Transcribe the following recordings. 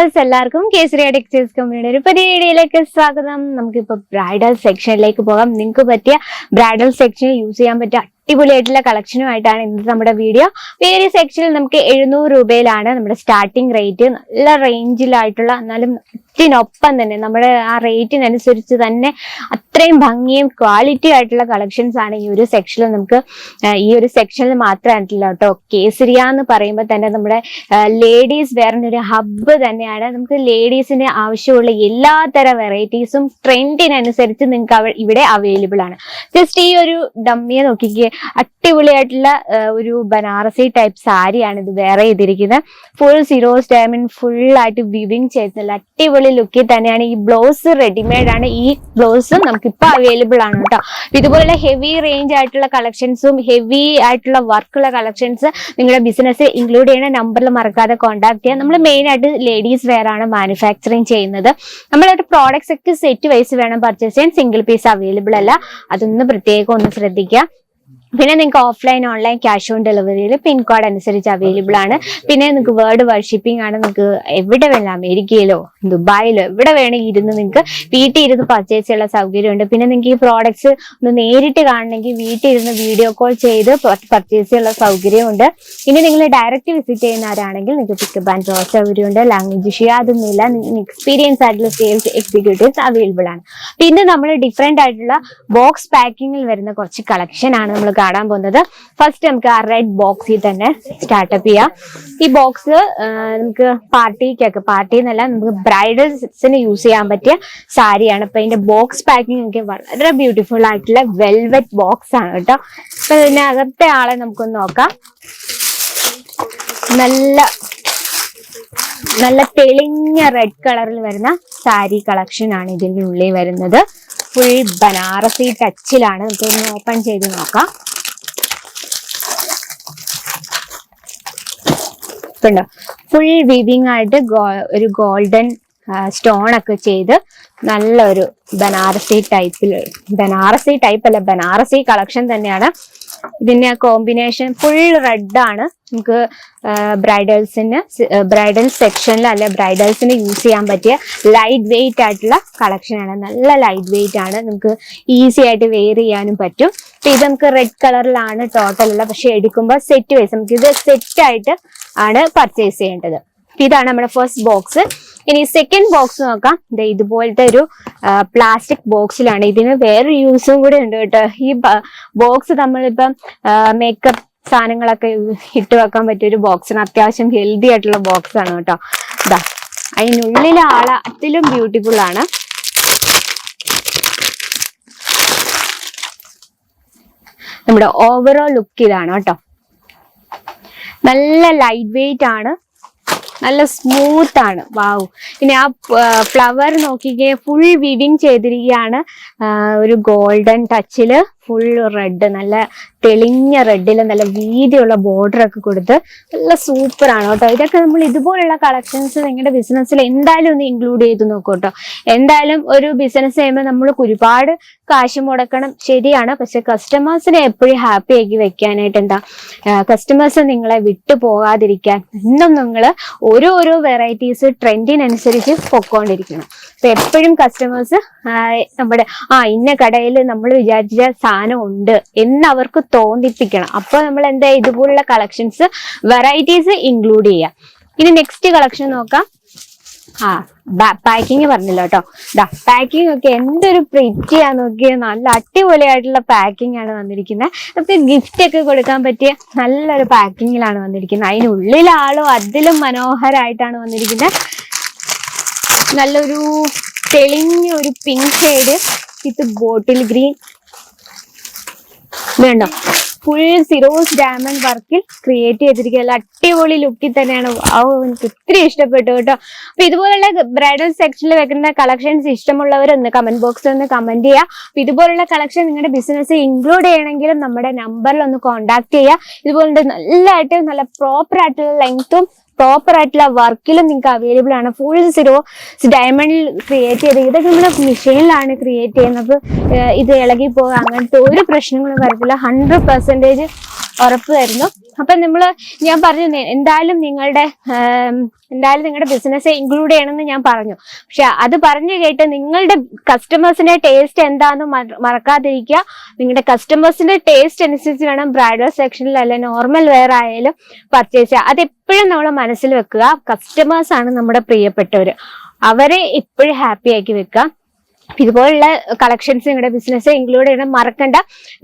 Viewers എല്ലാവർക്കും Kesariya textiles കമ്പനിയുടെ ഒരു പുതിയ വീഡിയോയിലേക്ക് സ്വാഗതം. നമുക്കിപ്പോ ബ്രൈഡൽ സെക്ഷനിലേക്ക് പോകാം. നിങ്ങൾക്ക് പറ്റിയ ബ്രൈഡൽ സെക്ഷനിൽ യൂസ് ചെയ്യാൻ പറ്റിയ അടിപൊളിയായിട്ടുള്ള കളക്ഷനുമായിട്ടാണ് ഇന്നത്തെ നമ്മുടെ വീഡിയോ. വേറെ സെക്ഷനിൽ നമുക്ക് 700 രൂപയിലാണ് നമ്മുടെ സ്റ്റാർട്ടിംഗ് റേറ്റ്. നല്ല റേഞ്ചിലായിട്ടുള്ള എന്നാലും ൊപ്പം തന്നെ നമ്മുടെ ആ റേറ്റിനനുസരിച്ച് തന്നെ അത്രയും ഭംഗിയും ക്വാളിറ്റി ആയിട്ടുള്ള കളക്ഷൻസ് ആണ് ഈ ഒരു സെക്ഷനിൽ നമുക്ക് ഈ ഒരു സെക്ഷനിൽ മാത്രമായിട്ടില്ല കേട്ടോ. കേസരിയ എന്ന് പറയുമ്പോൾ തന്നെ നമ്മുടെ ലേഡീസ് വെയറിന്റെ ഒരു ഹബ്ബ് തന്നെയാണ്. നമുക്ക് ലേഡീസിന് ആവശ്യമുള്ള എല്ലാത്തര വെറൈറ്റീസും ട്രെൻഡിനനുസരിച്ച് നിങ്ങൾക്ക് ഇവിടെ അവൈലബിൾ ആണ്. ജസ്റ്റ് ഈ ഒരു ഡമ്മിയെ നോക്കിക്കേ, അടിപൊളിയായിട്ടുള്ള ഒരു ബനാറസി ടൈപ്പ് സാരിയാണ് ഇത് വെയർ ചെയ്തിരിക്കുന്നത്. ഫുൾ സിറോസ് ഡയമണ്ട് ഫുൾ ആയിട്ട് വിവിങ് ചെയ്തിട്ടുള്ള അടിപൊളി ലുക്കിൽ തന്നെയാണ്. ഈ ബ്ലൗസ് റെഡിമെയ്ഡ് ആണ്. ഈ ബ്ലൗസ് നമുക്ക് ഇപ്പൊ അവൈലബിൾ ആണ് കേട്ടോ. ഇതുപോലുള്ള ഹെവി റേഞ്ച് ആയിട്ടുള്ള കളക്ഷൻസും ഹെവി ആയിട്ടുള്ള വർക്കുള്ള കളക്ഷൻസ് നിങ്ങളുടെ ബിസിനസ് ഇൻക്ലൂഡ് ചെയ്യുന്ന നമ്പറിൽ മറക്കാതെ കോൺടാക്ട് ചെയ്യാം. നമ്മൾ മെയിൻ ആയിട്ട് ലേഡീസ് വെയർ ആണ് മാനുഫാക്ചറിങ് ചെയ്യുന്നത്. നമ്മളായിട്ട് പ്രോഡക്ട്സ് ഒക്കെ സെറ്റ് വൈസ് വേണം പർച്ചേസ് ചെയ്യാൻ. സിംഗിൾ പീസ് അവൈലബിൾ അല്ല, അതൊന്ന് പ്രത്യേകം ഒന്ന് ശ്രദ്ധിക്കുക. പിന്നെ നിങ്ങൾക്ക് ഓഫ്ലൈൻ ഓൺലൈൻ ക്യാഷ് ഓൺ ഡെലിവറിയിൽ പിൻ കോഡ് അനുസരിച്ച് അവൈലബിൾ ആണ്. പിന്നെ നിങ്ങൾക്ക് വേൾഡ് വൈഡ് ഷിപ്പിംഗ് ആണ്. നിങ്ങൾക്ക് എവിടെ വേണം, അമേരിക്കയിലോ ദുബായിലോ എവിടെ വേണമെങ്കിൽ ഇരുന്ന് നിങ്ങൾക്ക് വീട്ടിൽ ഇരുന്ന് പർച്ചേസ് ചെയ്യാനുള്ള സൗകര്യമുണ്ട്. പിന്നെ നിങ്ങൾക്ക് ഈ പ്രോഡക്ട്സ് ഒന്ന് നേരിട്ട് കാണണമെങ്കിൽ വീട്ടിൽ ഇരുന്ന് വീഡിയോ കോൾ ചെയ്ത് പർച്ചേസ് ചെയ്യാനുള്ള സൗകര്യമുണ്ട്. ഇനി നിങ്ങൾ ഡയറക്റ്റ് വിസിറ്റ് ചെയ്യുന്നവരാണെങ്കിൽ നിങ്ങൾക്ക് പിക്കപ്പ് ആൻഡ് ഡ്രോപ്പ് സൗകര്യമുണ്ട്. ലാംഗ്വേജ് ഇഷ്യൂ അതൊന്നുമില്ല. എക്സ്പീരിയൻസ് ആയിട്ടുള്ള സെയിൽസ് എക്സിക്യൂട്ടീവ്സ് അവൈലബിൾ ആണ്. പിന്നെ നമ്മൾ ഡിഫറെന്റ് ആയിട്ടുള്ള ബോക്സ് പാക്കിങ്ങിൽ വരുന്ന കുറച്ച് കളക്ഷൻ ആണ് നമ്മൾ കാണാൻ പോകുന്നത്. ഫസ്റ്റ് നമുക്ക് ആ റെഡ് ബോക്സിൽ തന്നെ സ്റ്റാർട്ടപ്പ് ചെയ്യാം. ഈ ബോക്സ് നമുക്ക് പാർട്ടി എന്നല്ല, നമുക്ക് ബ്രൈഡൽസിന് യൂസ് ചെയ്യാൻ പറ്റിയ സാരിയാണ്. അപ്പൊ ഇതിന്റെ ബോക്സ് പാക്കിംഗ് ഒക്കെ വളരെ ബ്യൂട്ടിഫുൾ ആയിട്ടുള്ള വെൽവെറ്റ് ബോക്സ് ആണ് കേട്ടോ. അപ്പൊ ഇതിനകത്തെ ആളെ നമുക്കൊന്ന് നോക്കാം. നല്ല തെളിഞ്ഞ റെഡ് കളറിൽ വരുന്ന സാരി കളക്ഷൻ ആണ് ഇതിന്റെ ഉള്ളിൽ വരുന്നത്. ഫുൾ ബനാറസി ടച്ചിലാണ്. നമുക്കൊന്ന് ഓപ്പൺ ചെയ്ത് നോക്കാം. കണ്ടോ, ഫുൾ വീവിങ് ആയിട്ട് ഒരു ഗോൾഡൻ സ്റ്റോൺ ഒക്കെ ചെയ്ത് നല്ലൊരു ബനാറസി കളക്ഷൻ തന്നെയാണ്. ഇതിന്റെ കോമ്പിനേഷൻ ഫുൾ റെഡ് ആണ്. നമുക്ക് ബ്രൈഡൽ സെക്ഷനിൽ അല്ലെ ബ്രൈഡൽസിന് യൂസ് ചെയ്യാൻ പറ്റിയ ലൈറ്റ് വെയിറ്റ് ആയിട്ടുള്ള കളക്ഷൻ ആണ്. നല്ല ലൈറ്റ് വെയിറ്റ് ആണ്. നമുക്ക് ഈസി ആയിട്ട് വെയർ ചെയ്യാനും പറ്റും. അപ്പൊ ഇത് നമുക്ക് റെഡ് കളറിലാണ് ടോട്ടൽ ഉള്ള, പക്ഷെ എടുക്കുമ്പോൾ സെറ്റ് വൈസ് നമുക്ക് ഇത് സെറ്റ് ആയിട്ട് ആണ് പർച്ചേസ് ചെയ്യേണ്ടത്. ഇതാണ് നമ്മുടെ ഫസ്റ്റ് ബോക്സ്. ഇനി സെക്കൻഡ് ബോക്സ് നോക്കാം. ഇതുപോലത്തെ ഒരു പ്ലാസ്റ്റിക് ബോക്സിലാണ്. ഇതിന് വേറൊരു യൂസും കൂടെ ഉണ്ട് കേട്ടോ. ഈ ബോക്സ് നമ്മളിപ്പം മേക്കപ്പ് സാധനങ്ങളൊക്കെ ഇട്ട് വെക്കാൻ പറ്റിയ ഒരു ബോക്സാണ്. അത്യാവശ്യം ഹെൽത്തി ആയിട്ടുള്ള ബോക്സ് ആണ് കേട്ടോ. ഇതാ, അതിനുള്ളിലെ ആള് അതിലും ബ്യൂട്ടിഫുൾ ആണ്. നമ്മുടെ ഓവറോൾ ലുക്ക് ഇതാണ് കേട്ടോ. നല്ല ലൈറ്റ് വെയിറ്റ് ആണ്, നല്ല സ്മൂത്ത് ആണ്. വാവ്. ഇനി ആ ഫ്ലവർ നോക്കിക്കേ, ഫുൾ വിവിങ് ചെയ്തിരിക്കുകയാണ്. ഒരു ഗോൾഡൻ ടച്ചില് ഫുൾ റെഡ്, നല്ല തെളിഞ്ഞ റെഡില് നല്ല വീതിയുള്ള ബോർഡർ ഒക്കെ കൊടുത്ത് നല്ല സൂപ്പർ ആണ് കേട്ടോ. ഇതൊക്കെ നമ്മൾ ഇതുപോലുള്ള കളക്ഷൻസ് നിങ്ങളുടെ ബിസിനസ്സിൽ എന്തായാലും ഒന്ന് ഇൻക്ലൂഡ് ചെയ്ത് നോക്കൂ കേട്ടോ. എന്തായാലും ഒരു ബിസിനസ് ചെയ്യുമ്പോൾ നമ്മൾ ഒരുപാട് കാശ് മുടക്കണം, ശരിയാണ്. പക്ഷെ കസ്റ്റമേഴ്സിനെ എപ്പോഴും ഹാപ്പി ആക്കി വെക്കാനായിട്ട് കസ്റ്റമേഴ്സ് നിങ്ങളെ വിട്ടു പോകാതിരിക്കാൻ എന്നും നിങ്ങൾ ഓരോ വെറൈറ്റീസ് ട്രെൻഡിനനുസരിച്ച് പൊക്കോണ്ടിരിക്കണം. അപ്പൊ എപ്പോഴും കസ്റ്റമേഴ്സ് നമ്മുടെ ഇന്ന കടയിൽ നമ്മൾ വിചാരിച്ച സാധനം ഉണ്ട് എന്ന് അവർക്ക് തോന്നിപ്പിക്കണം. അപ്പൊ നമ്മൾ എന്താ ഇതുപോലുള്ള കളക്ഷൻസ് വെറൈറ്റീസ് ഇൻക്ലൂഡ് ചെയ്യാം. ഇനി നെക്സ്റ്റ് കളക്ഷൻ നോക്കാം. പാക്കിങ് പറഞ്ഞല്ലോ കേട്ടോ. പാക്കിംഗ് ഒക്കെ എന്തൊരു പ്രിറ്റിയാ നോക്കിയ, നല്ല അടിപൊളിയായിട്ടുള്ള പാക്കിംഗ് ആണ് വന്നിരിക്കുന്നത്. നമുക്ക് ഗിഫ്റ്റ് ഒക്കെ കൊടുക്കാൻ പറ്റിയ നല്ലൊരു പാക്കിങ്ങിലാണ് വന്നിരിക്കുന്നത്. അതിനുള്ളിലാളോ അതിലും മനോഹരമായിട്ടാണ് വന്നിരിക്കുന്നത്. നല്ലൊരു തെളിഞ്ഞ ഒരു പിങ്ക് ഷെയ്ഡ് വിത്ത് ബോട്ടിൽ ഗ്രീൻ വേണ്ടോ. ഫുൾ സിറോസ് ഡയമണ്ട് വർക്കിൽ ക്രിയേറ്റ് ചെയ്തിരിക്കുക. അടിപൊളി ലുക്കിൽ തന്നെയാണ്. എനിക്ക് ഒത്തിരി ഇഷ്ടപ്പെട്ടു കേട്ടോ. അപ്പൊ ഇതുപോലുള്ള ബ്രൈഡൽ സെക്ഷനിൽ വെക്കുന്ന കളക്ഷൻസ് ഇഷ്ടമുള്ളവരൊന്ന് കമന്റ് ബോക്സിൽ ഒന്ന് കമന്റ് ചെയ്യുക. അപ്പൊ ഇതുപോലുള്ള കളക്ഷൻ നിങ്ങളുടെ ബിസിനസ് ഇൻക്ലൂഡ് ചെയ്യണമെങ്കിലും നമ്മുടെ നമ്പറിൽ ഒന്ന് കോൺടാക്ട് ചെയ്യുക. ഇതുപോലെ നല്ലതായിട്ട് നല്ല പ്രോപ്പർ ആയിട്ടുള്ള ലെങ്ത്തും പ്രോപ്പർ ആയിട്ടുള്ള വർക്കിലും നിങ്ങൾക്ക് അവൈലബിൾ ആണ്. ഫുൾ സിറോസ് ഡയമണ്ടിൽ ക്രിയേറ്റ് ചെയ്ത്, ഇതൊക്കെ നമ്മൾ മെഷീനിലാണ് ക്രിയേറ്റ് ചെയ്യുന്നത്. ഇത് ഇളകി പോകുക അങ്ങനത്തെ ഒരു പ്രശ്നങ്ങളും വരത്തില്ല. 100% ഉറപ്പ് തരുന്നു. അപ്പൊ ഞാൻ പറഞ്ഞു എന്തായാലും നിങ്ങളുടെ ബിസിനസ് ഇൻക്ലൂഡ് ചെയ്യണമെന്ന് ഞാൻ പറഞ്ഞു. പക്ഷെ അത് പറഞ്ഞു കേട്ട് നിങ്ങളുടെ കസ്റ്റമേഴ്സിന്റെ ടേസ്റ്റ് എന്താണെന്ന് മറക്കാതിരിക്കുക. നിങ്ങളുടെ കസ്റ്റമേഴ്സിന്റെ ടേസ്റ്റ് അനുസരിച്ച് വേണം ബ്രൈഡൽ സെക്ഷനിൽ അല്ലെ നോർമൽ വെയർ ആയാലും പർച്ചേസ് ചെയ്യുക. അതെപ്പോഴും നമ്മൾ മനസ്സിൽ വെക്കുക. കസ്റ്റമേഴ്സ് ആണ് നമ്മുടെ പ്രിയപ്പെട്ടവര്, അവരെ എപ്പോഴും ഹാപ്പി ആക്കി വെക്കുക. ഇതുപോലുള്ള കളക്ഷൻസ് നിങ്ങളുടെ ബിസിനസ് ഇൻക്ലൂഡ് ചെയ്യണം. മറക്കണ്ട,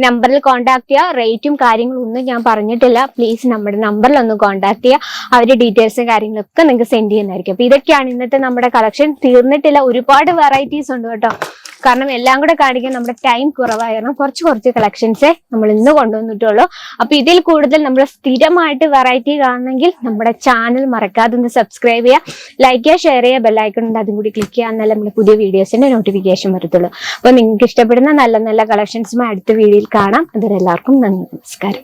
നമ്പറിൽ കോൺടാക്ട് ചെയ്യുക. റേറ്റും കാര്യങ്ങളും ഒന്നും ഞാൻ പറഞ്ഞിട്ടില്ല. പ്ലീസ് നമ്മുടെ നമ്പറിൽ ഒന്ന് കോൺടാക്ട് ചെയ്യുക. അവരുടെ ഡീറ്റെയിൽസും കാര്യങ്ങളൊക്കെ നിങ്ങൾക്ക് സെൻഡ് ചെയ്യുന്നതായിരിക്കും. അപ്പൊ ഇതൊക്കെയാണ് ഇന്നത്തെ നമ്മുടെ കളക്ഷൻ. തീർന്നിട്ടില്ല, ഒരുപാട് വെറൈറ്റീസ് ഉണ്ട് കേട്ടോ. കാരണം എല്ലാം കൂടെ കാണിക്കാൻ നമ്മുടെ ടൈം കുറവായിരുന്നു. കുറച്ച് കളക്ഷൻസേ നമ്മൾ ഇന്ന് കൊണ്ടുവന്നിട്ടുള്ളൂ. അപ്പൊ ഇതിൽ കൂടുതൽ നമ്മൾ സ്ഥിരമായിട്ട് വെറൈറ്റി കാണണമെങ്കിൽ നമ്മുടെ ചാനൽ മറക്കാതെ ഒന്ന് സബ്സ്ക്രൈബ് ചെയ്യുക, ലൈക്ക് ചെയ്യുക, ഷെയർ ചെയ്യുക, ബെല്ലൈക്കൺ ഉണ്ട് അതും കൂടി ക്ലിക്ക് ചെയ്യുക. എന്നാലും നമ്മുടെ പുതിയ വീഡിയോസിന്റെ നോട്ടിഫിക്കേഷൻ വരത്തുള്ളൂ. അപ്പൊ നിങ്ങൾക്ക് ഇഷ്ടപ്പെടുന്ന നല്ല നല്ല കളക്ഷൻസുമായി അടുത്ത വീഡിയോയിൽ കാണാം. അതുവരെ എല്ലാവർക്കും നന്ദി, നമസ്കാരം.